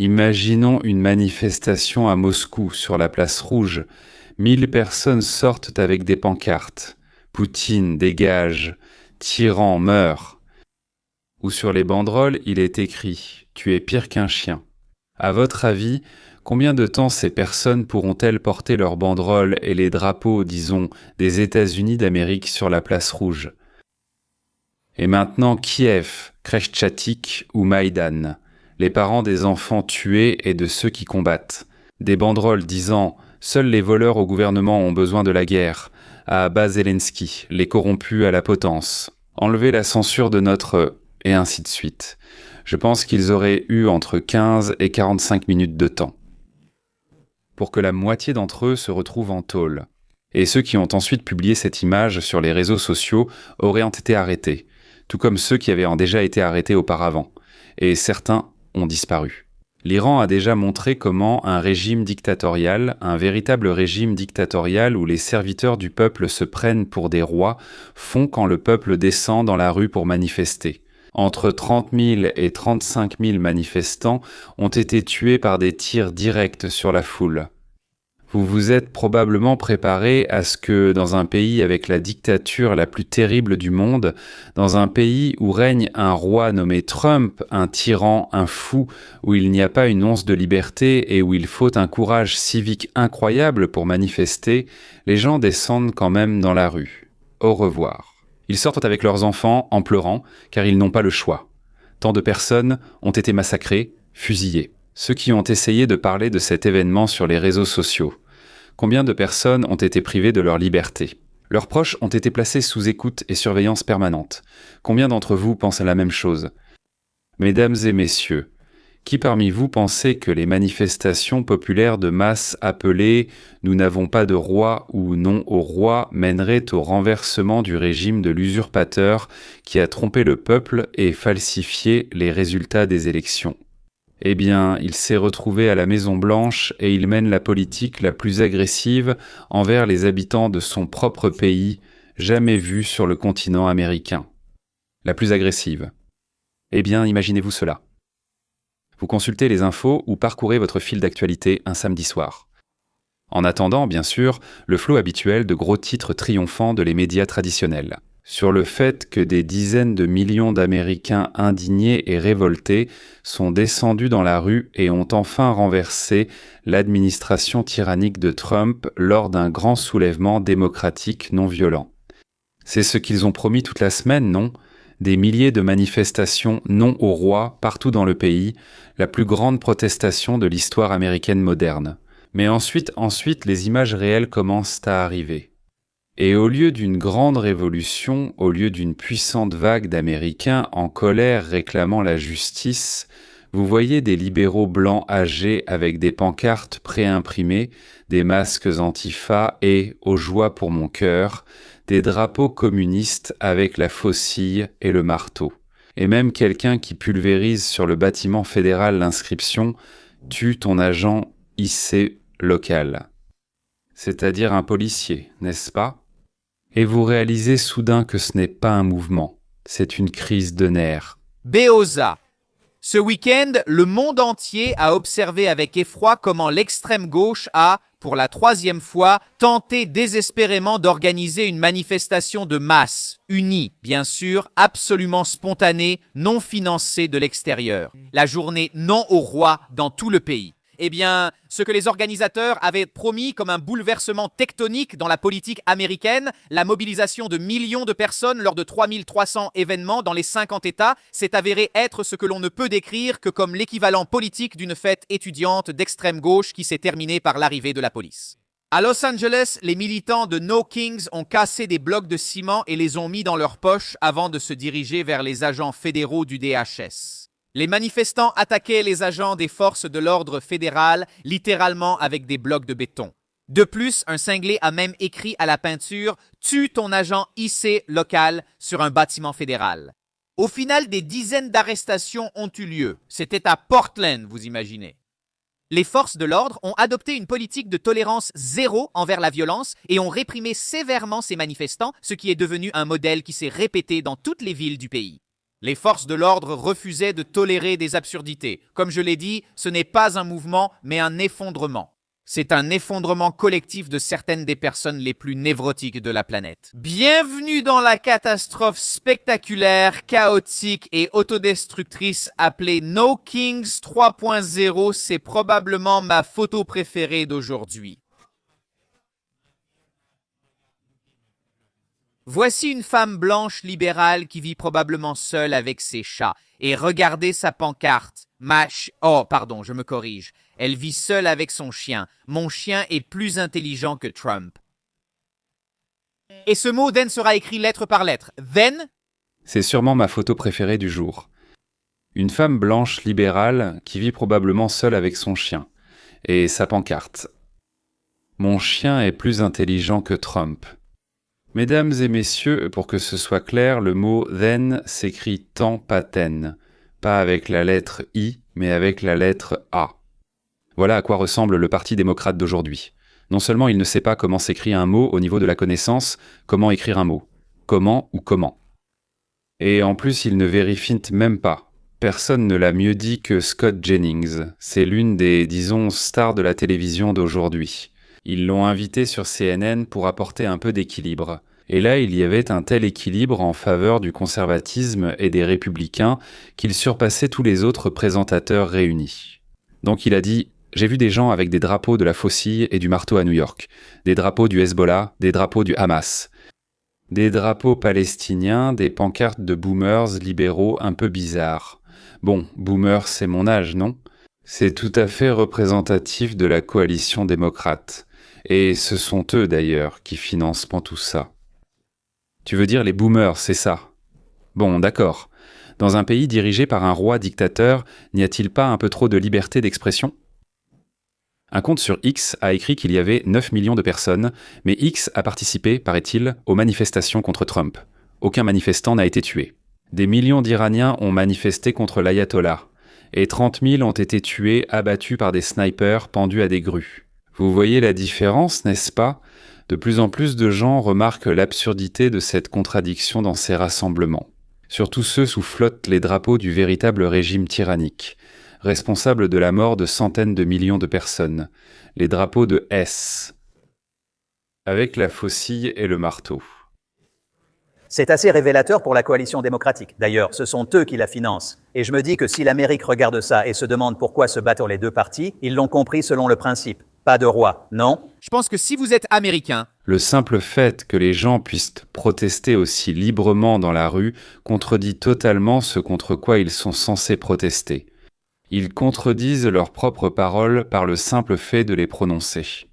Imaginons une manifestation à Moscou, sur la place Rouge. 1000 personnes sortent avec des pancartes. Poutine dégage, tyran meurt. Ou sur les banderoles, il est écrit « Tu es pire qu'un chien ». À votre avis, combien de temps ces personnes pourront-elles porter leurs banderoles et les drapeaux, disons, des États-Unis d'Amérique sur la place Rouge? Et maintenant Kiev, Khreshchatyk ou Maïdan, les parents des enfants tués et de ceux qui combattent. Des banderoles disant « Seuls les voleurs au gouvernement ont besoin de la guerre », à Bas Zelensky, les corrompus à la potence. Enlever la censure de notre... et ainsi de suite. Je pense qu'ils auraient eu entre 15 et 45 minutes de temps pour que la moitié d'entre eux se retrouvent en tôle. Et ceux qui ont ensuite publié cette image sur les réseaux sociaux auraient été arrêtés, tout comme ceux qui avaient déjà été arrêtés auparavant, et certains ont disparu. L'Iran a déjà montré comment un régime dictatorial, un véritable régime dictatorial où les serviteurs du peuple se prennent pour des rois, font quand le peuple descend dans la rue pour manifester. Entre 30 000 et 35 000 manifestants ont été tués par des tirs directs sur la foule. Vous vous êtes probablement préparé à ce que, dans un pays avec la dictature la plus terrible du monde, dans un pays où règne un roi nommé Trump, un tyran, un fou, où il n'y a pas une once de liberté et où il faut un courage civique incroyable pour manifester, les gens descendent quand même dans la rue. Au revoir. Ils sortent avec leurs enfants en pleurant, car ils n'ont pas le choix. Tant de personnes ont été massacrées, fusillées. Ceux qui ont essayé de parler de cet événement sur les réseaux sociaux. Combien de personnes ont été privées de leur liberté? Leurs proches ont été placés sous écoute et surveillance permanente. Combien d'entre vous pensent à la même chose? Mesdames et messieurs, qui parmi vous pensez que les manifestations populaires de masse appelées « Nous n'avons pas de roi » ou « Non au roi » mèneraient au renversement du régime de l'usurpateur qui a trompé le peuple et falsifié les résultats des élections? Eh bien, il s'est retrouvé à la Maison-Blanche et il mène la politique la plus agressive envers les habitants de son propre pays, jamais vue sur le continent américain. La plus agressive. Eh bien, imaginez-vous cela. Vous consultez les infos ou parcourez votre fil d'actualité un samedi soir. En attendant, bien sûr, le flot habituel de gros titres triomphants de les médias traditionnels. Sur le fait que des dizaines de millions d'Américains indignés et révoltés sont descendus dans la rue et ont enfin renversé l'administration tyrannique de Trump lors d'un grand soulèvement démocratique non violent. C'est ce qu'ils ont promis toute la semaine, non? Des milliers de manifestations non au roi partout dans le pays, la plus grande protestation de l'histoire américaine moderne. Mais ensuite, les images réelles commencent à arriver. Et au lieu d'une grande révolution, au lieu d'une puissante vague d'Américains en colère réclamant la justice, vous voyez des libéraux blancs âgés avec des pancartes préimprimées, des masques antifa et, aux joies pour mon cœur, des drapeaux communistes avec la faucille et le marteau. Et même quelqu'un qui pulvérise sur le bâtiment fédéral l'inscription « Tue ton agent IC local ». C'est-à-dire un policier, n'est-ce pas? Et vous réalisez soudain que ce n'est pas un mouvement, c'est une crise de nerfs. Beoza. Ce week-end, le monde entier a observé avec effroi comment l'extrême gauche a, pour la 3e fois, tenté désespérément d'organiser une manifestation de masse, unie, bien sûr, absolument spontanée, non financée de l'extérieur. La journée non au roi dans tout le pays. Eh bien, ce que les organisateurs avaient promis comme un bouleversement tectonique dans la politique américaine, la mobilisation de millions de personnes lors de 3300 événements dans les 50 États, s'est avéré être ce que l'on ne peut décrire que comme l'équivalent politique d'une fête étudiante d'extrême gauche qui s'est terminée par l'arrivée de la police. À Los Angeles, les militants de No Kings ont cassé des blocs de ciment et les ont mis dans leurs poches avant de se diriger vers les agents fédéraux du DHS. Les manifestants attaquaient les agents des forces de l'ordre fédéral, littéralement avec des blocs de béton. De plus, un cinglé a même écrit à la peinture « Tue ton agent IC local » sur un bâtiment fédéral. Au final, des dizaines d'arrestations ont eu lieu. C'était à Portland, vous imaginez. Les forces de l'ordre ont adopté une politique de tolérance zéro envers la violence et ont réprimé sévèrement ces manifestants, ce qui est devenu un modèle qui s'est répété dans toutes les villes du pays. Les forces de l'ordre refusaient de tolérer des absurdités. Comme je l'ai dit, ce n'est pas un mouvement, mais un effondrement. C'est un effondrement collectif de certaines des personnes les plus névrotiques de la planète. Bienvenue dans la catastrophe spectaculaire, chaotique et autodestructrice appelée No Kings 3.0. C'est probablement ma photo préférée d'aujourd'hui. Voici une femme blanche libérale qui vit probablement seule avec ses chats. Et regardez sa pancarte. Oh, pardon, je me corrige. Elle vit seule avec son chien. Mon chien est plus intelligent que Trump. Et ce mot then sera écrit lettre par lettre. Then? C'est sûrement ma photo préférée du jour. Une femme blanche libérale qui vit probablement seule avec son chien. Et sa pancarte. Mon chien est plus intelligent que Trump. Mesdames et messieurs, pour que ce soit clair, le mot then s'écrit tant, pas ten. Pas avec la lettre I, mais avec la lettre A. Voilà à quoi ressemble le Parti démocrate d'aujourd'hui. Non seulement il ne sait pas comment s'écrit un mot au niveau de la connaissance, comment écrire un mot. Comment ou comment. Et en plus, il ne vérifie même pas. Personne ne l'a mieux dit que Scott Jennings. C'est l'une des, disons, stars de la télévision d'aujourd'hui. Ils l'ont invité sur CNN pour apporter un peu d'équilibre. Et là, il y avait un tel équilibre en faveur du conservatisme et des républicains qu'il surpassait tous les autres présentateurs réunis. Donc il a dit « J'ai vu des gens avec des drapeaux de la faucille et du marteau à New York, des drapeaux du Hezbollah, des drapeaux du Hamas, des drapeaux palestiniens, des pancartes de boomers libéraux un peu bizarres. Bon, boomers, c'est mon âge, non ? C'est tout à fait représentatif de la coalition démocrate. Et ce sont eux, d'ailleurs, qui financent tout ça. Tu veux dire les boomers, c'est ça? Bon, d'accord. Dans un pays dirigé par un roi dictateur, n'y a-t-il pas un peu trop de liberté d'expression? Un compte sur X a écrit qu'il y avait 9 millions de personnes, mais X a participé, paraît-il, aux manifestations contre Trump. Aucun manifestant n'a été tué. Des millions d'Iraniens ont manifesté contre l'ayatollah, et 30 000 ont été tués, abattus par des snipers pendus à des grues. Vous voyez la différence, n'est-ce pas? De plus en plus de gens remarquent l'absurdité de cette contradiction dans ces rassemblements. Surtout ceux où flottent les drapeaux du véritable régime tyrannique, responsable de la mort de centaines de millions de personnes, les drapeaux de S, avec la faucille et le marteau. C'est assez révélateur pour la coalition démocratique. D'ailleurs, ce sont eux qui la financent. Et je me dis que si l'Amérique regarde ça et se demande pourquoi se battent les deux partis, ils l'ont compris selon le principe. Pas de roi, non? Je pense que si vous êtes américain, le simple fait que les gens puissent protester aussi librement dans la rue contredit totalement ce contre quoi ils sont censés protester. Ils contredisent leurs propres paroles par le simple fait de les prononcer.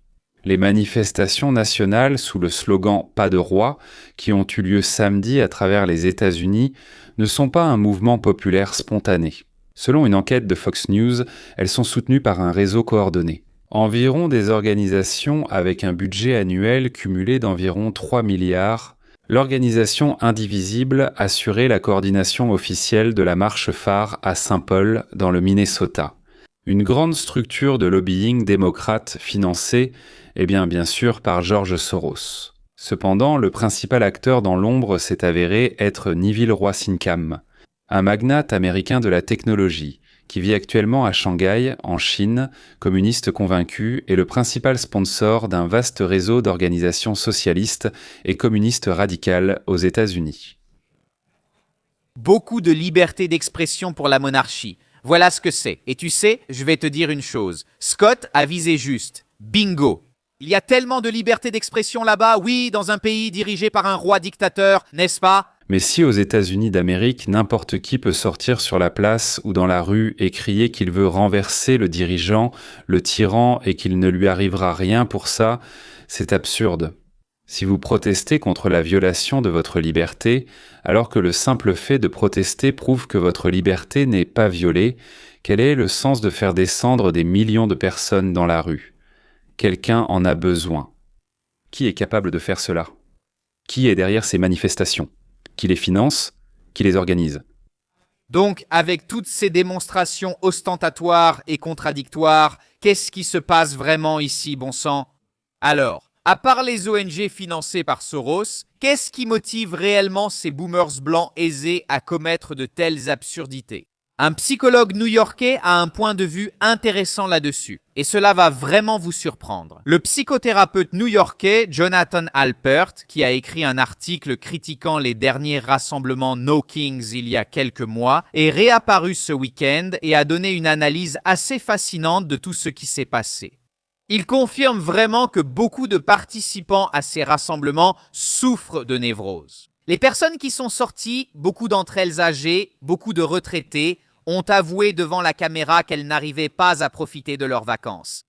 Les manifestations nationales sous le slogan « Pas de roi » qui ont eu lieu samedi à travers les États-Unis ne sont pas un mouvement populaire spontané. Selon une enquête de Fox News, elles sont soutenues par un réseau coordonné. Environ des organisations avec un budget annuel cumulé d'environ 3 milliards, l'organisation Indivisible assurait la coordination officielle de la marche phare à Saint Paul dans le Minnesota. Une grande structure de lobbying démocrate financée, bien sûr par George Soros. Cependant, le principal acteur dans l'ombre s'est avéré être Neville Roy-Singham, un magnate américain de la technologie, qui vit actuellement à Shanghai, en Chine, communiste convaincu et le principal sponsor d'un vaste réseau d'organisations socialistes et communistes radicales aux États-Unis. Beaucoup de liberté d'expression pour la monarchie. Voilà ce que c'est. Et tu sais, je vais te dire une chose. Scott a visé juste. Bingo. Il y a tellement de liberté d'expression là-bas, oui, dans un pays dirigé par un roi dictateur, n'est-ce pas? Mais si aux États-Unis d'Amérique, n'importe qui peut sortir sur la place ou dans la rue et crier qu'il veut renverser le dirigeant, le tyran et qu'il ne lui arrivera rien pour ça, c'est absurde. Si vous protestez contre la violation de votre liberté, alors que le simple fait de protester prouve que votre liberté n'est pas violée, quel est le sens de faire descendre des millions de personnes dans la rue? Quelqu'un en a besoin. Qui est capable de faire cela? Qui est derrière ces manifestations? Qui les finance? Qui les organise? Donc, avec toutes ces démonstrations ostentatoires et contradictoires, qu'est-ce qui se passe vraiment ici, bon sang? Alors, à part les ONG financées par Soros, Qu'est-ce qui motive réellement ces boomers blancs aisés à commettre de telles absurdités? Un psychologue new-yorkais a un point de vue intéressant là-dessus, et cela va vraiment vous surprendre. Le psychothérapeute new-yorkais Jonathan Alpert, qui a écrit un article critiquant les derniers rassemblements No Kings il y a quelques mois, est réapparu ce week-end et a donné une analyse assez fascinante de tout ce qui s'est passé. Il confirme vraiment que beaucoup de participants à ces rassemblements souffrent de névrose. Les personnes qui sont sorties, beaucoup d'entre elles âgées, beaucoup de retraités, ont avoué devant la caméra qu'elles n'arrivaient pas à profiter de leurs vacances.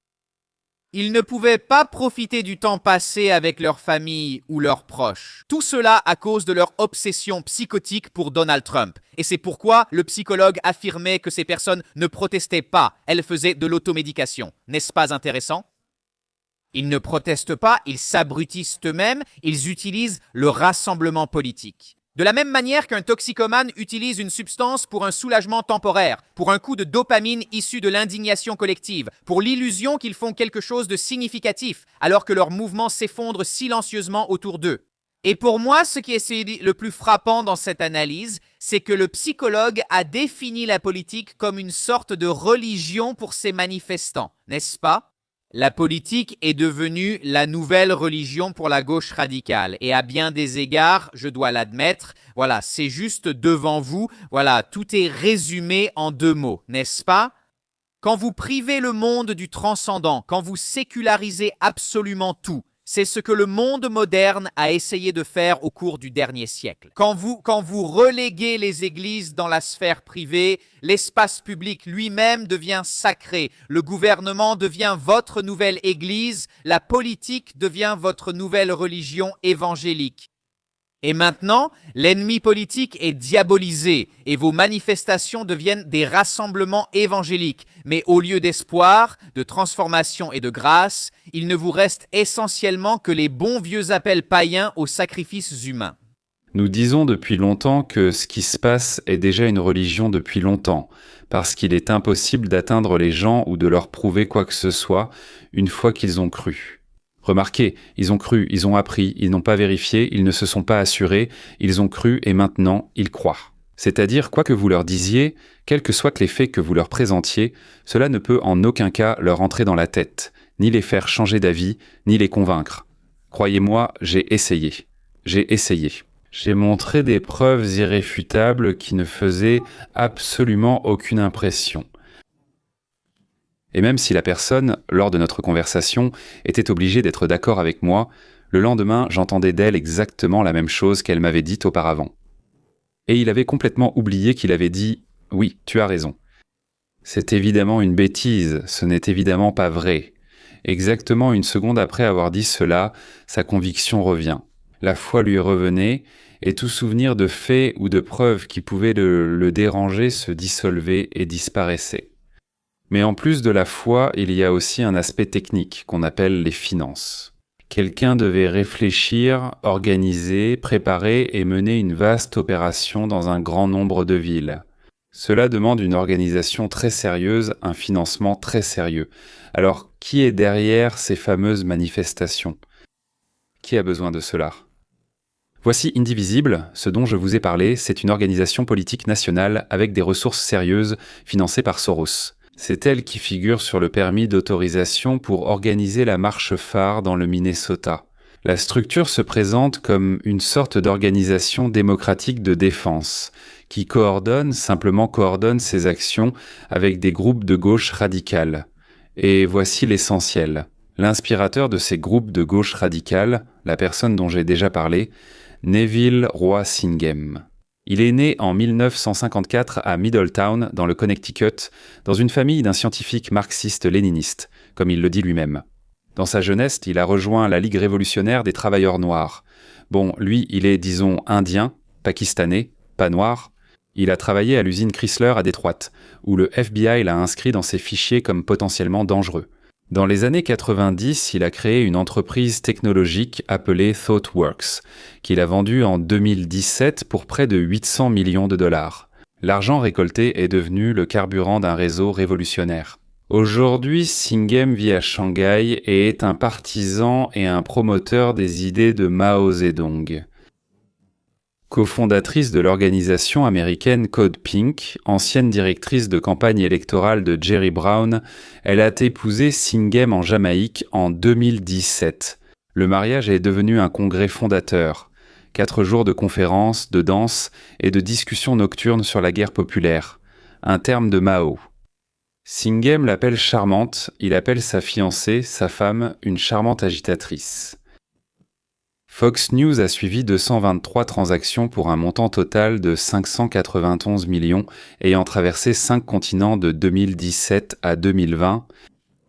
Ils ne pouvaient pas profiter du temps passé avec leur famille ou leurs proches. Tout cela à cause de leur obsession psychotique pour Donald Trump. Et c'est pourquoi le psychologue affirmait que ces personnes ne protestaient pas, elles faisaient de l'automédication. N'est-ce pas intéressant? Ils ne protestent pas, ils s'abrutissent eux-mêmes, ils utilisent le rassemblement politique. De la même manière qu'un toxicomane utilise une substance pour un soulagement temporaire, pour un coup de dopamine issu de l'indignation collective, pour l'illusion qu'ils font quelque chose de significatif, alors que leurs mouvements s'effondrent silencieusement autour d'eux. Et pour moi, ce qui est le plus frappant dans cette analyse, c'est que le psychologue a défini la politique comme une sorte de religion pour ses manifestants, n'est-ce pas? La politique est devenue la nouvelle religion pour la gauche radicale. Et à bien des égards, je dois l'admettre, voilà, c'est juste devant vous, voilà, tout est résumé en 2 mots, n'est-ce pas? Quand vous privez le monde du transcendant, quand vous sécularisez absolument tout, c'est ce que le monde moderne a essayé de faire au cours du dernier siècle. Quand vous reléguez les églises dans la sphère privée, l'espace public lui-même devient sacré. Le gouvernement devient votre nouvelle église, la politique devient votre nouvelle religion évangélique. Et maintenant, l'ennemi politique est diabolisé et vos manifestations deviennent des rassemblements évangéliques. Mais au lieu d'espoir, de transformation et de grâce, il ne vous reste essentiellement que les bons vieux appels païens aux sacrifices humains. Nous disons depuis longtemps que ce qui se passe est déjà une religion depuis longtemps, parce qu'il est impossible d'atteindre les gens ou de leur prouver quoi que ce soit une fois qu'ils ont cru. Remarquez, ils ont cru, ils ont appris, ils n'ont pas vérifié, ils ne se sont pas assurés, ils ont cru et maintenant ils croient. C'est-à-dire, quoi que vous leur disiez, quels que soient les faits que vous leur présentiez, cela ne peut en aucun cas leur entrer dans la tête, ni les faire changer d'avis, ni les convaincre. Croyez-moi, j'ai essayé. J'ai montré des preuves irréfutables qui ne faisaient absolument aucune impression. Et même si la personne, lors de notre conversation, était obligée d'être d'accord avec moi, le lendemain, j'entendais d'elle exactement la même chose qu'elle m'avait dite auparavant. Et il avait complètement oublié qu'il avait dit « Oui, tu as raison ». C'est évidemment une bêtise, ce n'est évidemment pas vrai. Exactement une seconde après avoir dit cela, sa conviction revient. La foi lui revenait, et tout souvenir de faits ou de preuves qui pouvaient le déranger se dissolvait et disparaissait. Mais en plus de la foi, il y a aussi un aspect technique qu'on appelle les finances. Quelqu'un devait réfléchir, organiser, préparer et mener une vaste opération dans un grand nombre de villes. Cela demande une organisation très sérieuse, un financement très sérieux. Alors, qui est derrière ces fameuses manifestations? Qui a besoin de cela? Voici Indivisible, ce dont je vous ai parlé, c'est une organisation politique nationale avec des ressources sérieuses financées par Soros. C'est elle qui figure sur le permis d'autorisation pour organiser la marche phare dans le Minnesota. La structure se présente comme une sorte d'organisation démocratique de défense, qui simplement coordonne ses actions avec des groupes de gauche radicale. Et voici l'essentiel. L'inspirateur de ces groupes de gauche radicale, la personne dont j'ai déjà parlé, Neville Roy Singham. Il est né en 1954 à Middletown, dans le Connecticut, dans une famille d'un scientifique marxiste-léniniste, comme il le dit lui-même. Dans sa jeunesse, il a rejoint la Ligue révolutionnaire des travailleurs noirs. Bon, lui, il est, disons, indien, pakistanais, pas noir. Il a travaillé à l'usine Chrysler à Détroit, où le FBI l'a inscrit dans ses fichiers comme potentiellement dangereux. Dans les années 90, il a créé une entreprise technologique appelée ThoughtWorks, qu'il a vendue en 2017 pour près de 800 millions de dollars. L'argent récolté est devenu le carburant d'un réseau révolutionnaire. Aujourd'hui, Singham vit à Shanghai et est un partisan et un promoteur des idées de Mao Zedong. Cofondatrice de l'organisation américaine Code Pink, ancienne directrice de campagne électorale de Jerry Brown, elle a épousé Singem en Jamaïque en 2017. Le mariage est devenu un congrès fondateur. 4 jours de conférences, de danses et de discussions nocturnes sur la guerre populaire. Un terme de Mao. Singem l'appelle charmante, il appelle sa fiancée, sa femme, une charmante agitatrice. Fox News a suivi 223 transactions pour un montant total de 591 millions ayant traversé 5 continents de 2017 à 2020.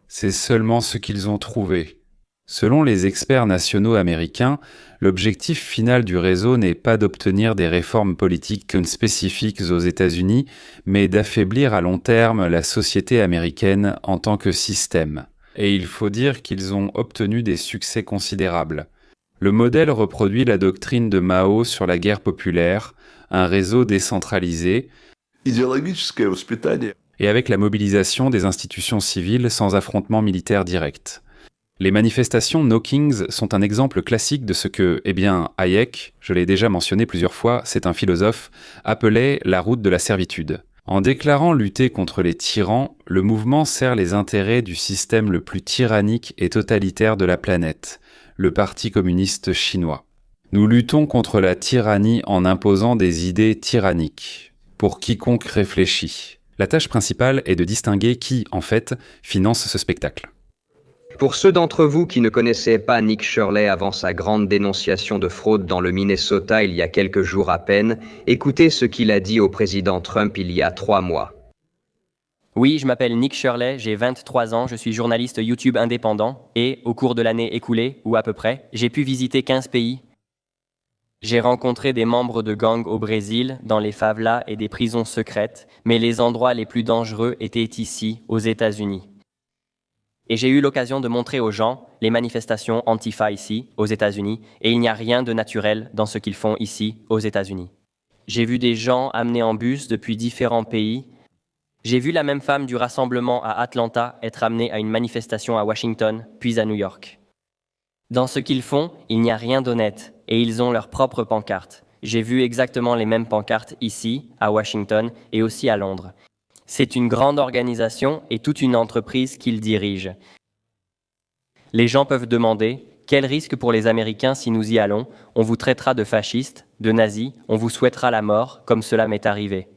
C'est seulement ce qu'ils ont trouvé. Selon les experts nationaux américains, l'objectif final du réseau n'est pas d'obtenir des réformes politiques spécifiques aux États-Unis, mais d'affaiblir à long terme la société américaine en tant que système. Et il faut dire qu'ils ont obtenu des succès considérables. Le modèle reproduit la doctrine de Mao sur la guerre populaire, un réseau décentralisé, et avec la mobilisation des institutions civiles sans affrontement militaire direct. Les manifestations No Kings sont un exemple classique de ce que, Hayek, je l'ai déjà mentionné plusieurs fois, c'est un philosophe, appelait la route de la servitude. En déclarant lutter contre les tyrans, le mouvement sert les intérêts du système le plus tyrannique et totalitaire de la planète, le Parti communiste chinois. Nous luttons contre la tyrannie en imposant des idées tyranniques, pour quiconque réfléchit. La tâche principale est de distinguer qui, en fait, finance ce spectacle. Pour ceux d'entre vous qui ne connaissaient pas Nick Shirley avant sa grande dénonciation de fraude dans le Minnesota il y a quelques jours à peine, écoutez ce qu'il a dit au président Trump il y a 3 mois. Oui, je m'appelle Nick Shirley, j'ai 23 ans, je suis journaliste YouTube indépendant et, au cours de l'année écoulée, ou à peu près, j'ai pu visiter 15 pays. J'ai rencontré des membres de gangs au Brésil, dans les favelas et des prisons secrètes, mais les endroits les plus dangereux étaient ici, aux États-Unis. Et j'ai eu l'occasion de montrer aux gens les manifestations Antifa ici, aux États-Unis, et il n'y a rien de naturel dans ce qu'ils font ici, aux États-Unis. J'ai vu des gens amenés en bus depuis différents pays. J'ai vu la même femme du rassemblement à Atlanta être amenée à une manifestation à Washington, puis à New York. Dans ce qu'ils font, il n'y a rien d'honnête, et ils ont leur propre pancarte. J'ai vu exactement les mêmes pancartes ici, à Washington, et aussi à Londres. C'est une grande organisation et toute une entreprise qu'ils dirigent. Les gens peuvent demander « Quel risque pour les Américains si nous y allons? On vous traitera de fascistes, de nazis, on vous souhaitera la mort, comme cela m'est arrivé. »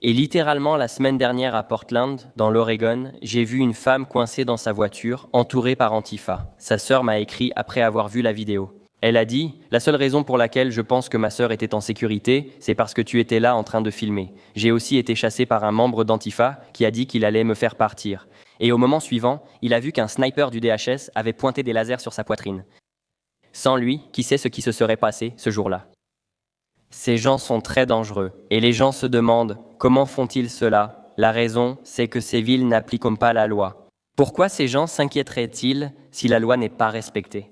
Et littéralement, la semaine dernière à Portland, dans l'Oregon, j'ai vu une femme coincée dans sa voiture, entourée par Antifa. Sa sœur m'a écrit après avoir vu la vidéo. Elle a dit « La seule raison pour laquelle je pense que ma sœur était en sécurité, c'est parce que tu étais là en train de filmer. J'ai aussi été chassé par un membre d'Antifa qui a dit qu'il allait me faire partir. Et au moment suivant, il a vu qu'un sniper du DHS avait pointé des lasers sur sa poitrine. Sans lui, qui sait ce qui se serait passé ce jour-là? Ces gens sont très dangereux. Et les gens se demandent « Comment font-ils cela ?» La raison, c'est que ces villes n'appliquent pas la loi. Pourquoi ces gens s'inquiéteraient-ils si la loi n'est pas respectée?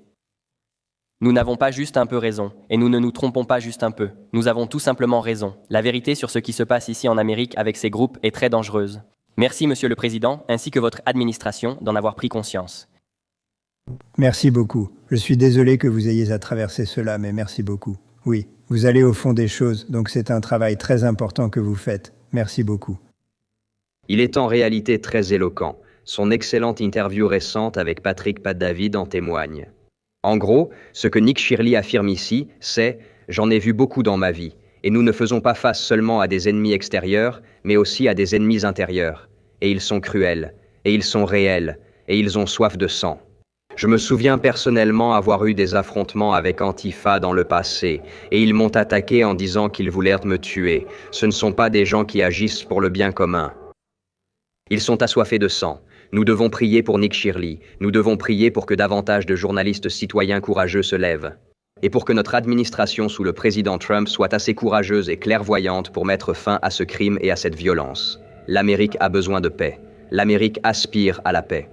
Nous n'avons pas juste un peu raison, et nous ne nous trompons pas juste un peu. Nous avons tout simplement raison. La vérité sur ce qui se passe ici en Amérique avec ces groupes est très dangereuse. Merci, Monsieur le Président, ainsi que votre administration, d'en avoir pris conscience. Merci beaucoup. Je suis désolé que vous ayez à traverser cela, mais merci beaucoup. Oui, vous allez au fond des choses, donc c'est un travail très important que vous faites. Merci beaucoup. Il est en réalité très éloquent. Son excellente interview récente avec Patrick Pat-David en témoigne. En gros, ce que Nick Shirley affirme ici, c'est « J'en ai vu beaucoup dans ma vie, et nous ne faisons pas face seulement à des ennemis extérieurs, mais aussi à des ennemis intérieurs. Et ils sont cruels, et ils sont réels, et ils ont soif de sang. Je me souviens personnellement avoir eu des affrontements avec Antifa dans le passé, et ils m'ont attaqué en disant qu'ils voulaient me tuer. Ce ne sont pas des gens qui agissent pour le bien commun. Ils sont assoiffés de sang. Nous devons prier pour Nick Shirley. Nous devons prier pour que davantage de journalistes citoyens courageux se lèvent. Et pour que notre administration sous le président Trump soit assez courageuse et clairvoyante pour mettre fin à ce crime et à cette violence. L'Amérique a besoin de paix. L'Amérique aspire à la paix.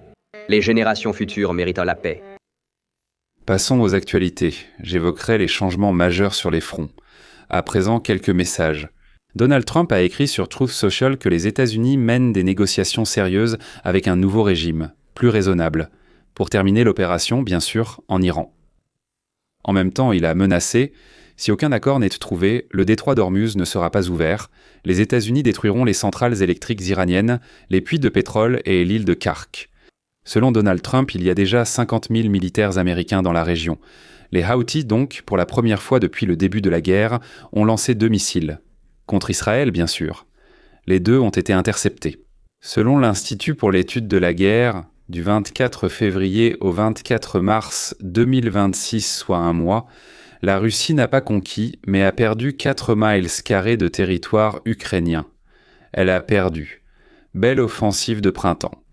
Les générations futures méritent la paix. Passons aux actualités. J'évoquerai les changements majeurs sur les fronts. À présent, quelques messages. Donald Trump a écrit sur Truth Social que les États-Unis mènent des négociations sérieuses avec un nouveau régime, plus raisonnable, pour terminer l'opération, bien sûr, en Iran. En même temps, il a menacé « Si aucun accord n'est trouvé, le détroit d'Ormuz ne sera pas ouvert. Les États-Unis détruiront les centrales électriques iraniennes, les puits de pétrole et l'île de Kark. Selon Donald Trump, il y a déjà 50 000 militaires américains dans la région. Les Houthis, donc, pour la première fois depuis le début de la guerre, ont lancé 2 missiles. Contre Israël, bien sûr. Les 2 ont été interceptés. Selon l'Institut pour l'étude de la guerre, du 24 février au 24 mars 2026, soit un mois, la Russie n'a pas conquis, mais a perdu 4 miles carrés de territoire ukrainien. Elle a perdu. Belle offensive de printemps.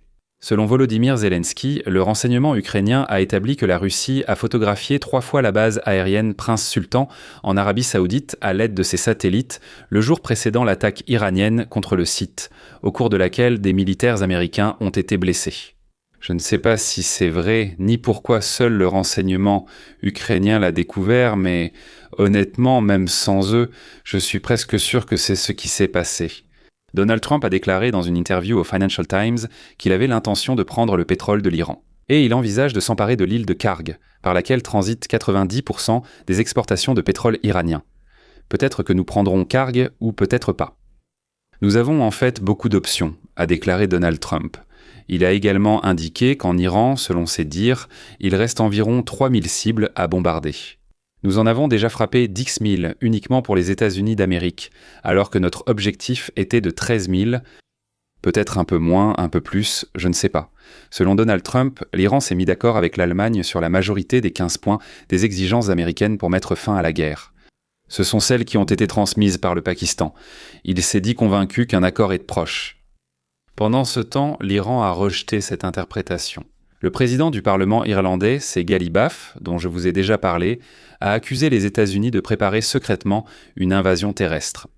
Selon Volodymyr Zelensky, le renseignement ukrainien a établi que la Russie a photographié 3 fois la base aérienne Prince Sultan en Arabie Saoudite à l'aide de ses satellites le jour précédant l'attaque iranienne contre le site, au cours de laquelle des militaires américains ont été blessés. Je ne sais pas si c'est vrai, ni pourquoi seul le renseignement ukrainien l'a découvert, mais honnêtement, même sans eux, je suis presque sûr que c'est ce qui s'est passé. Donald Trump a déclaré dans une interview au Financial Times qu'il avait l'intention de prendre le pétrole de l'Iran. Et il envisage de s'emparer de l'île de Karg, par laquelle transitent 90% des exportations de pétrole iranien. Peut-être que nous prendrons Karg ou peut-être pas. Nous avons en fait beaucoup d'options, a déclaré Donald Trump. Il a également indiqué qu'en Iran, selon ses dires, il reste environ 3000 cibles à bombarder. Nous en avons déjà frappé 10 000 uniquement pour les États-Unis d'Amérique, alors que notre objectif était de 13 000, peut-être un peu moins, un peu plus, je ne sais pas. Selon Donald Trump, l'Iran s'est mis d'accord avec l'Allemagne sur la majorité des 15 points des exigences américaines pour mettre fin à la guerre. Ce sont celles qui ont été transmises par le Pakistan. Il s'est dit convaincu qu'un accord est proche. Pendant ce temps, l'Iran a rejeté cette interprétation. Le président du Parlement irlandais, c'est Ghalibaf, dont je vous ai déjà parlé, a accusé les États-Unis de préparer secrètement une invasion terrestre.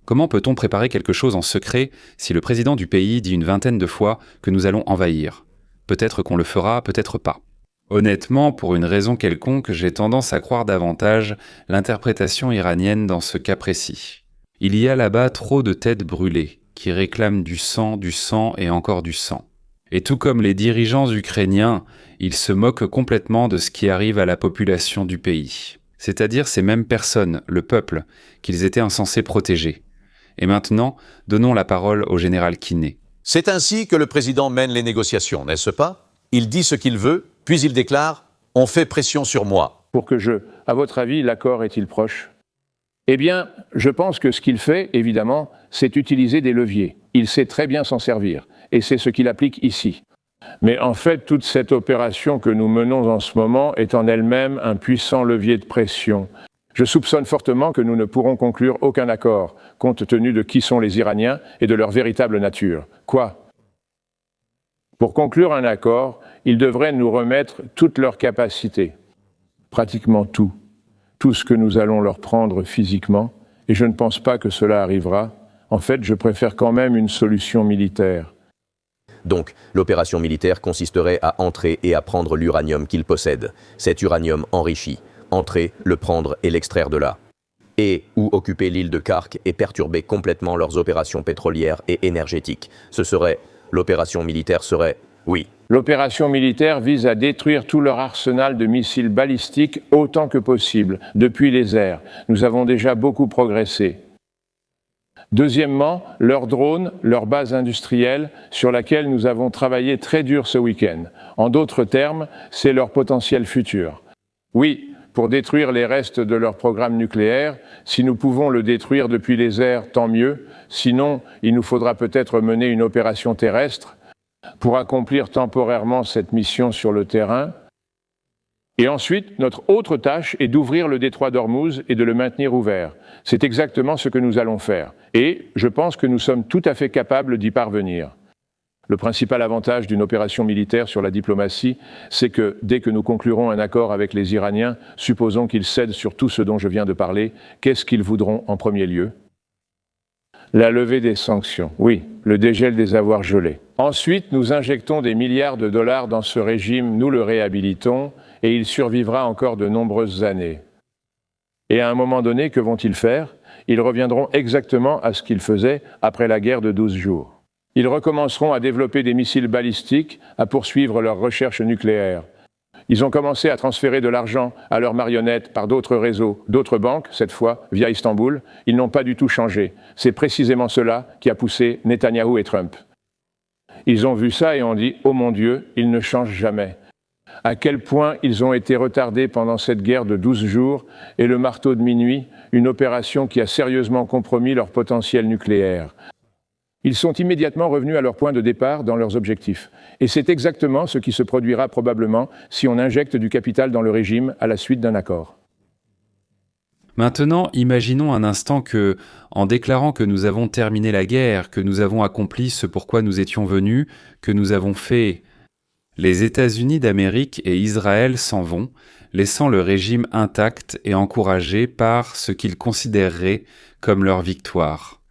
Comment peut-on préparer quelque chose en secret si le président du pays dit une vingtaine de fois que nous allons envahir ? Peut-être qu'on le fera, peut-être pas. Honnêtement, pour une raison quelconque, j'ai tendance à croire davantage l'interprétation iranienne dans ce cas précis. Il y a là-bas trop de têtes brûlées, qui réclament du sang et encore du sang. Et tout comme les dirigeants ukrainiens, ils se moquent complètement de ce qui arrive à la population du pays. C'est-à-dire ces mêmes personnes, le peuple, qu'ils étaient censés protéger. Et maintenant, donnons la parole au général Kinney. C'est ainsi que le président mène les négociations, n'est-ce pas ? Il dit ce qu'il veut, puis il déclare « On fait pression sur moi ». À votre avis, l'accord est-il proche ? Eh bien, je pense que ce qu'il fait, évidemment, c'est utiliser des leviers. Il sait très bien s'en servir. Et c'est ce qu'il applique ici. Mais en fait, toute cette opération que nous menons en ce moment est en elle-même un puissant levier de pression. Je soupçonne fortement que nous ne pourrons conclure aucun accord, compte tenu de qui sont les Iraniens et de leur véritable nature. Quoi ? Pour conclure un accord, ils devraient nous remettre toutes leurs capacités. Pratiquement tout. Tout ce que nous allons leur prendre physiquement, et je ne pense pas que cela arrivera. En fait, je préfère quand même une solution militaire. Donc, l'opération militaire consisterait à entrer et à prendre l'uranium qu'ils possèdent. Cet uranium enrichi. Entrer, le prendre et l'extraire de là. Et ou occuper l'île de Kark et perturber complètement leurs opérations pétrolières et énergétiques. L'opération militaire serait, oui. L'opération militaire vise à détruire tout leur arsenal de missiles balistiques autant que possible, depuis les airs. Nous avons déjà beaucoup progressé. Deuxièmement, leurs drones, leur base industrielle, sur laquelle nous avons travaillé très dur ce week-end. En d'autres termes, c'est leur potentiel futur. Oui, pour détruire les restes de leur programme nucléaire, si nous pouvons le détruire depuis les airs, tant mieux. Sinon, il nous faudra peut-être mener une opération terrestre pour accomplir temporairement cette mission sur le terrain. Et ensuite, notre autre tâche est d'ouvrir le détroit d'Ormuz et de le maintenir ouvert. C'est exactement ce que nous allons faire. Et je pense que nous sommes tout à fait capables d'y parvenir. Le principal avantage d'une opération militaire sur la diplomatie, c'est que dès que nous conclurons un accord avec les Iraniens, supposons qu'ils cèdent sur tout ce dont je viens de parler, qu'est-ce qu'ils voudront en premier lieu ? La levée des sanctions, oui, le dégel des avoirs gelés. Ensuite, nous injectons des milliards de dollars dans ce régime, nous le réhabilitons, et il survivra encore de nombreuses années. Et à un moment donné, que vont-ils faire ? Ils reviendront exactement à ce qu'ils faisaient après la guerre de 12 jours. Ils recommenceront à développer des missiles balistiques, à poursuivre leurs recherches nucléaires. Ils ont commencé à transférer de l'argent à leurs marionnettes par d'autres réseaux, d'autres banques, cette fois via Istanbul. Ils n'ont pas du tout changé. C'est précisément cela qui a poussé Netanyahou et Trump. Ils ont vu ça et ont dit « Oh mon Dieu, ils ne changent jamais ». À quel point ils ont été retardés pendant cette guerre de 12 jours et le marteau de minuit, une opération qui a sérieusement compromis leur potentiel nucléaire. Ils sont immédiatement revenus à leur point de départ dans leurs objectifs. Et c'est exactement ce qui se produira probablement si on injecte du capital dans le régime à la suite d'un accord. Maintenant, imaginons un instant que, en déclarant que nous avons terminé la guerre, que nous avons accompli ce pourquoi nous étions venus, que nous avons fait, les États-Unis d'Amérique et Israël s'en vont, laissant le régime intact et encouragé par ce qu'ils considéreraient comme leur victoire.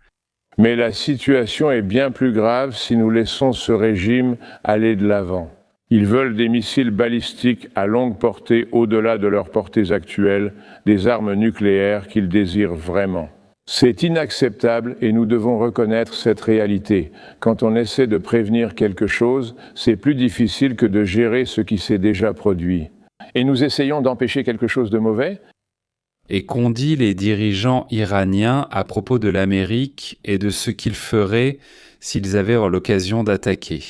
Mais la situation est bien plus grave si nous laissons ce régime aller de l'avant. Ils veulent des missiles balistiques à longue portée au-delà de leurs portées actuelles, des armes nucléaires qu'ils désirent vraiment. C'est inacceptable et nous devons reconnaître cette réalité. Quand on essaie de prévenir quelque chose, c'est plus difficile que de gérer ce qui s'est déjà produit. Et nous essayons d'empêcher quelque chose de mauvais ? Et qu'ont dit les dirigeants iraniens à propos de l'Amérique et de ce qu'ils feraient s'ils avaient l'occasion d'attaquer.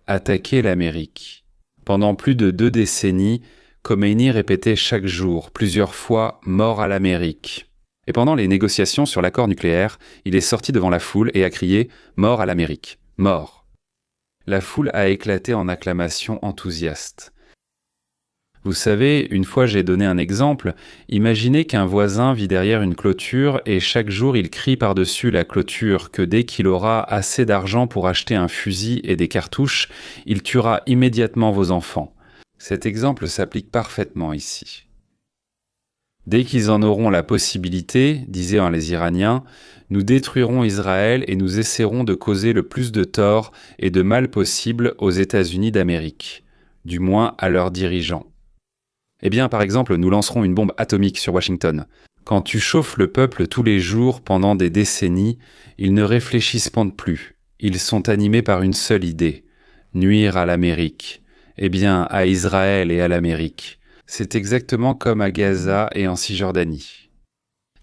Attaquer l'Amérique. Pendant plus de 2 décennies, Khomeini répétait chaque jour, plusieurs fois, « mort à l'Amérique ». Et pendant les négociations sur l'accord nucléaire, il est sorti devant la foule et a crié « mort à l'Amérique, mort ». La foule a éclaté en acclamations enthousiastes. Vous savez, une fois j'ai donné un exemple, imaginez qu'un voisin vit derrière une clôture et chaque jour il crie par-dessus la clôture que dès qu'il aura assez d'argent pour acheter un fusil et des cartouches, il tuera immédiatement vos enfants. Cet exemple s'applique parfaitement ici. Dès qu'ils en auront la possibilité, disaient les Iraniens, nous détruirons Israël et nous essaierons de causer le plus de tort et de mal possible aux États-Unis d'Amérique, du moins à leurs dirigeants. Eh bien, par exemple, nous lancerons une bombe atomique sur Washington. Quand tu chauffes le peuple tous les jours pendant des décennies, ils ne réfléchissent plus. Ils sont animés par une seule idée, nuire à l'Amérique. Eh bien, à Israël et à l'Amérique. C'est exactement comme à Gaza et en Cisjordanie.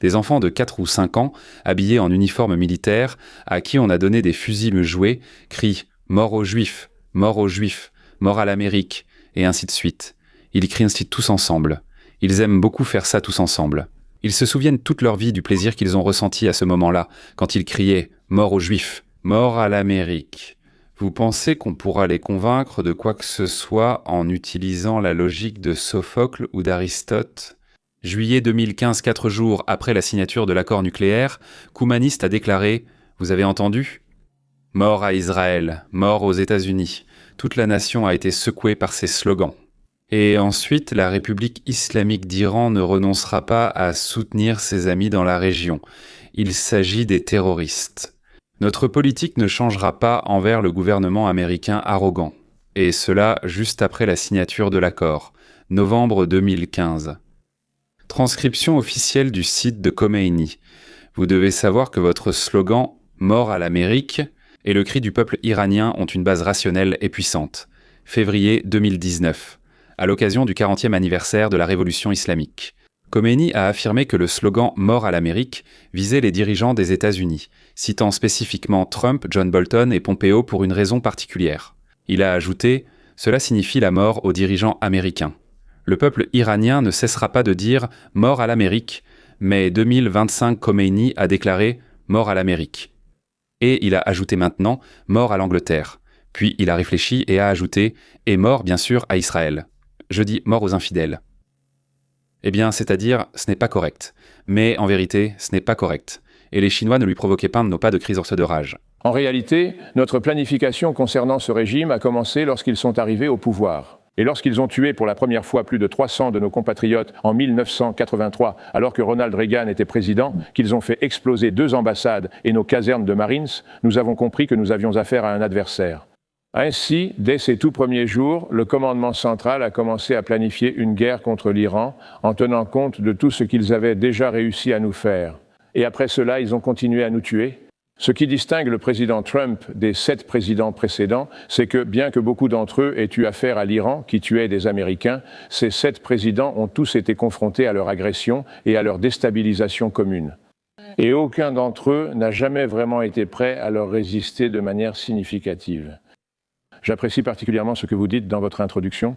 Des enfants de 4 ou 5 ans, habillés en uniforme militaire, à qui on a donné des fusibles jouets, crient « mort aux Juifs, mort aux Juifs, mort à l'Amérique » et ainsi de suite. Ils crient ainsi tous ensemble. Ils aiment beaucoup faire ça tous ensemble. Ils se souviennent toute leur vie du plaisir qu'ils ont ressenti à ce moment-là, quand ils criaient « mort aux Juifs, mort à l'Amérique ». Vous pensez qu'on pourra les convaincre de quoi que ce soit en utilisant la logique de Sophocle ou d'Aristote ? Juillet 2015, 4 jours après la signature de l'accord nucléaire, Koumaniste a déclaré « Vous avez entendu ? Mort à Israël, mort aux États-Unis ». Toute la nation a été secouée par ces slogans. Et ensuite, la République islamique d'Iran ne renoncera pas à soutenir ses amis dans la région. Il s'agit des terroristes. Notre politique ne changera pas envers le gouvernement américain arrogant. Et cela juste après la signature de l'accord, novembre 2015. Transcription officielle du site de Khomeini. Vous devez savoir que votre slogan « Mort à l'Amérique » et le cri du peuple iranien ont une base rationnelle et puissante. Février 2019. À l'occasion du 40e anniversaire de la révolution islamique. Khomeini a affirmé que le slogan « Mort à l'Amérique » visait les dirigeants des États-Unis, citant spécifiquement Trump, John Bolton et Pompeo pour une raison particulière. Il a ajouté « Cela signifie la mort aux dirigeants américains ». Le peuple iranien ne cessera pas de dire « Mort à l'Amérique », mais 2025 Khomeini a déclaré « Mort à l'Amérique ». Et il a ajouté maintenant « Mort à l'Angleterre ». Puis il a réfléchi et a ajouté « Et mort bien sûr à Israël ». Je dis « Mort aux infidèles ». Eh bien, c'est-à-dire, ce n'est pas correct. Mais en vérité, ce n'est pas correct. Et les Chinois ne lui provoquaient pas de crise de rage. En réalité, notre planification concernant ce régime a commencé lorsqu'ils sont arrivés au pouvoir. Et lorsqu'ils ont tué pour la première fois plus de 300 de nos compatriotes en 1983, alors que Ronald Reagan était président, qu'ils ont fait exploser 2 ambassades et nos casernes de Marines, nous avons compris que nous avions affaire à un adversaire. Ainsi, dès ces tout premiers jours, le commandement central a commencé à planifier une guerre contre l'Iran en tenant compte de tout ce qu'ils avaient déjà réussi à nous faire. Et après cela, ils ont continué à nous tuer. Ce qui distingue le président Trump des 7 présidents précédents, c'est que, bien que beaucoup d'entre eux aient eu affaire à l'Iran, qui tuait des Américains, ces 7 présidents ont tous été confrontés à leur agression et à leur déstabilisation commune. Et aucun d'entre eux n'a jamais vraiment été prêt à leur résister de manière significative. J'apprécie particulièrement ce que vous dites dans votre introduction.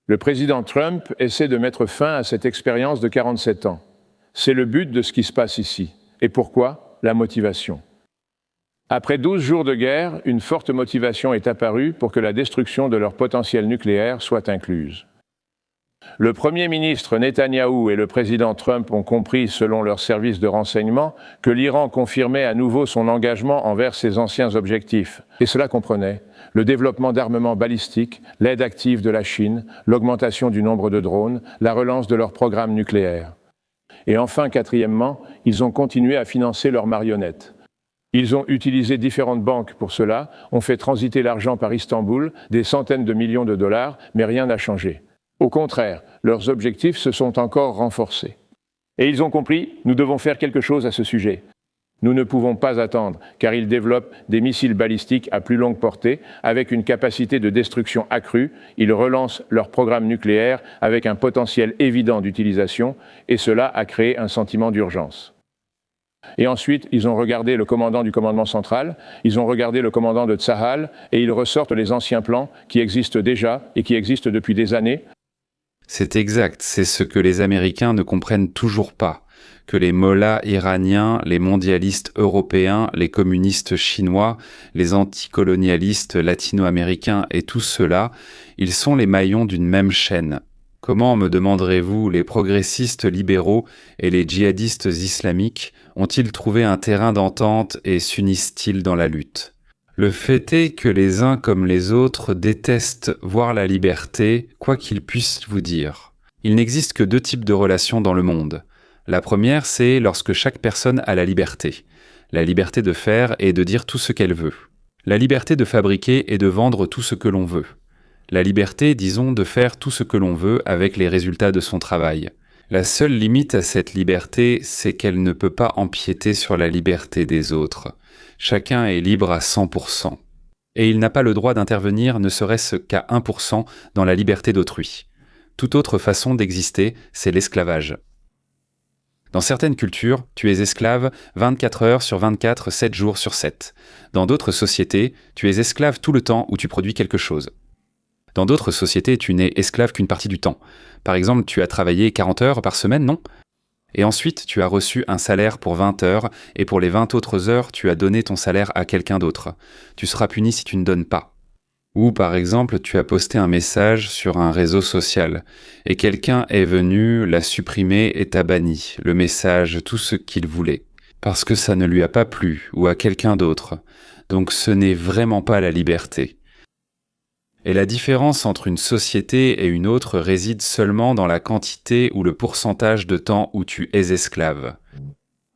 Le président Trump essaie de mettre fin à cette expérience de 47 ans. C'est le but de ce qui se passe ici. Et pourquoi ? La motivation. Après 12 jours de guerre, une forte motivation est apparue pour que la destruction de leur potentiel nucléaire soit incluse. Le Premier ministre Netanyahou et le président Trump ont compris, selon leurs services de renseignement, que l'Iran confirmait à nouveau son engagement envers ses anciens objectifs. Et cela comprenait le développement d'armements balistiques, l'aide active de la Chine, l'augmentation du nombre de drones, la relance de leur programme nucléaire. Et enfin, quatrièmement, ils ont continué à financer leurs marionnettes. Ils ont utilisé différentes banques pour cela, ont fait transiter l'argent par Istanbul, des centaines de millions de dollars, mais rien n'a changé. Au contraire, leurs objectifs se sont encore renforcés. Et ils ont compris, nous devons faire quelque chose à ce sujet. Nous ne pouvons pas attendre, car ils développent des missiles balistiques à plus longue portée, avec une capacité de destruction accrue. Ils relancent leur programme nucléaire avec un potentiel évident d'utilisation, et cela a créé un sentiment d'urgence. Et ensuite, ils ont regardé le commandant du commandement central, ils ont regardé le commandant de Tsahal, et ils ressortent les anciens plans qui existent déjà et qui existent depuis des années. C'est exact, c'est ce que les Américains ne comprennent toujours pas, que les mollahs iraniens, les mondialistes européens, les communistes chinois, les anticolonialistes latino-américains et tous ceux-là, ils sont les maillons d'une même chaîne. Comment, me demanderez-vous, les progressistes libéraux et les djihadistes islamiques ont-ils trouvé un terrain d'entente et s'unissent-ils dans la lutte ? Le fait est que les uns comme les autres détestent voir la liberté, quoi qu'ils puissent vous dire. Il n'existe que 2 types de relations dans le monde. La première, c'est lorsque chaque personne a la liberté. La liberté de faire et de dire tout ce qu'elle veut. La liberté de fabriquer et de vendre tout ce que l'on veut. La liberté, disons, de faire tout ce que l'on veut avec les résultats de son travail. La seule limite à cette liberté, c'est qu'elle ne peut pas empiéter sur la liberté des autres. Chacun est libre à 100%. Et il n'a pas le droit d'intervenir ne serait-ce qu'à 1% dans la liberté d'autrui. Toute autre façon d'exister, c'est l'esclavage. Dans certaines cultures, tu es esclave 24 heures sur 24, 7 jours sur 7. Dans d'autres sociétés, tu es esclave tout le temps où tu produis quelque chose. Dans d'autres sociétés, tu n'es esclave qu'une partie du temps. Par exemple, tu as travaillé 40 heures par semaine, non ? Et ensuite, tu as reçu un salaire pour 20 heures, et pour les 20 autres heures, tu as donné ton salaire à quelqu'un d'autre. Tu seras puni si tu ne donnes pas. Ou par exemple, tu as posté un message sur un réseau social, et quelqu'un est venu, l'a supprimé et t'a banni, le message, tout ce qu'il voulait, parce que ça ne lui a pas plu, ou à quelqu'un d'autre. Donc ce n'est vraiment pas la liberté. Et la différence entre une société et une autre réside seulement dans la quantité ou le pourcentage de temps où tu es esclave.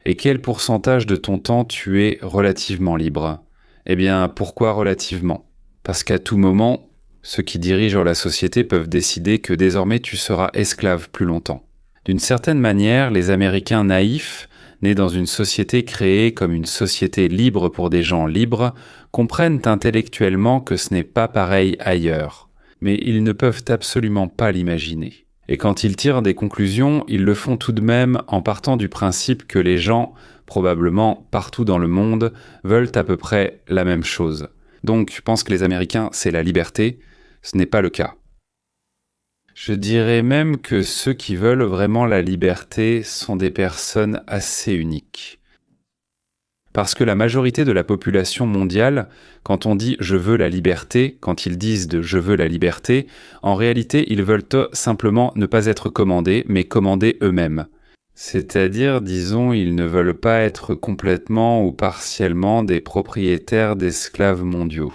Et quel pourcentage de ton temps tu es relativement libre ? Eh bien, pourquoi relativement ? Parce qu'à tout moment, ceux qui dirigent la société peuvent décider que désormais tu seras esclave plus longtemps. D'une certaine manière, les Américains naïfs, nés dans une société créée comme une société libre pour des gens libres, comprennent intellectuellement que ce n'est pas pareil ailleurs. Mais ils ne peuvent absolument pas l'imaginer. Et quand ils tirent des conclusions, ils le font tout de même en partant du principe que les gens, probablement partout dans le monde, veulent à peu près la même chose. Donc, pensent que les Américains, c'est la liberté. Ce n'est pas le cas. Je dirais même que ceux qui veulent vraiment la liberté sont des personnes assez uniques. Parce que la majorité de la population mondiale, quand on dit « je veux la liberté », quand ils disent de « je veux la liberté », en réalité, ils veulent simplement ne pas être commandés, mais commander eux-mêmes. C'est-à-dire, disons, ils ne veulent pas être complètement ou partiellement des propriétaires d'esclaves mondiaux.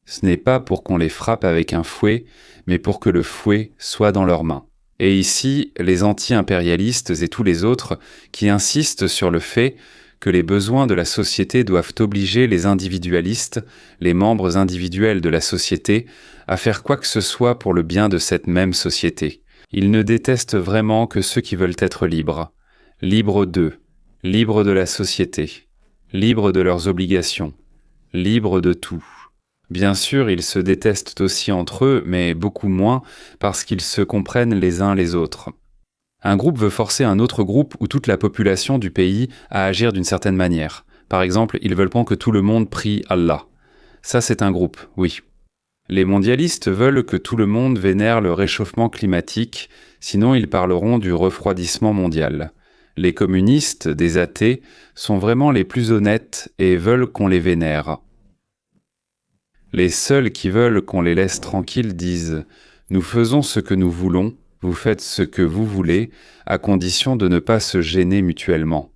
Ce n'est pas pour qu'on les frappe avec un fouet, mais pour que le fouet soit dans leurs mains. Et ici, les anti-impérialistes et tous les autres qui insistent sur le fait que les besoins de la société doivent obliger les individualistes, les membres individuels de la société, à faire quoi que ce soit pour le bien de cette même société. Ils ne détestent vraiment que ceux qui veulent être libres. Libres d'eux, libres de la société, libres de leurs obligations, libres de tout. Bien sûr, ils se détestent aussi entre eux, mais beaucoup moins parce qu'ils se comprennent les uns les autres. Un groupe veut forcer un autre groupe ou toute la population du pays à agir d'une certaine manière. Par exemple, ils veulent pas que tout le monde prie Allah. Ça, c'est un groupe, oui. Les mondialistes veulent que tout le monde vénère le réchauffement climatique, sinon ils parleront du refroidissement mondial. Les communistes, des athées, sont vraiment les plus honnêtes et veulent qu'on les vénère. Les seuls qui veulent qu'on les laisse tranquilles disent « Nous faisons ce que nous voulons, vous faites ce que vous voulez, à condition de ne pas se gêner mutuellement. »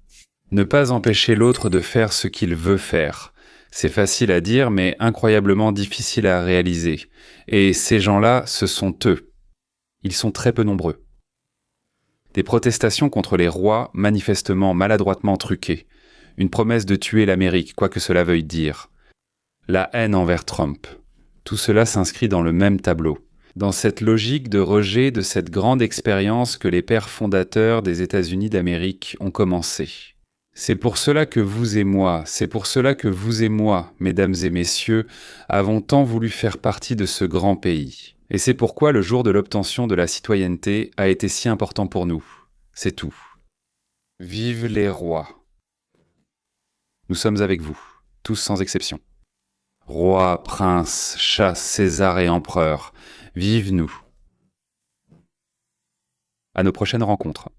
Ne pas empêcher l'autre de faire ce qu'il veut faire. C'est facile à dire, mais incroyablement difficile à réaliser. Et ces gens-là, ce sont eux. Ils sont très peu nombreux. Des protestations contre les rois, manifestement maladroitement truquées. Une promesse de tuer l'Amérique, quoi que cela veuille dire. La haine envers Trump. Tout cela s'inscrit dans le même tableau. Dans cette logique de rejet de cette grande expérience que les pères fondateurs des États-Unis d'Amérique ont commencé. C'est pour cela que vous et moi, mesdames et messieurs, avons tant voulu faire partie de ce grand pays. Et c'est pourquoi le jour de l'obtention de la citoyenneté a été si important pour nous. C'est tout. Vive les rois. Nous sommes avec vous, tous sans exception. Rois, princes, chats, César et empereurs, vive nous. À nos prochaines rencontres.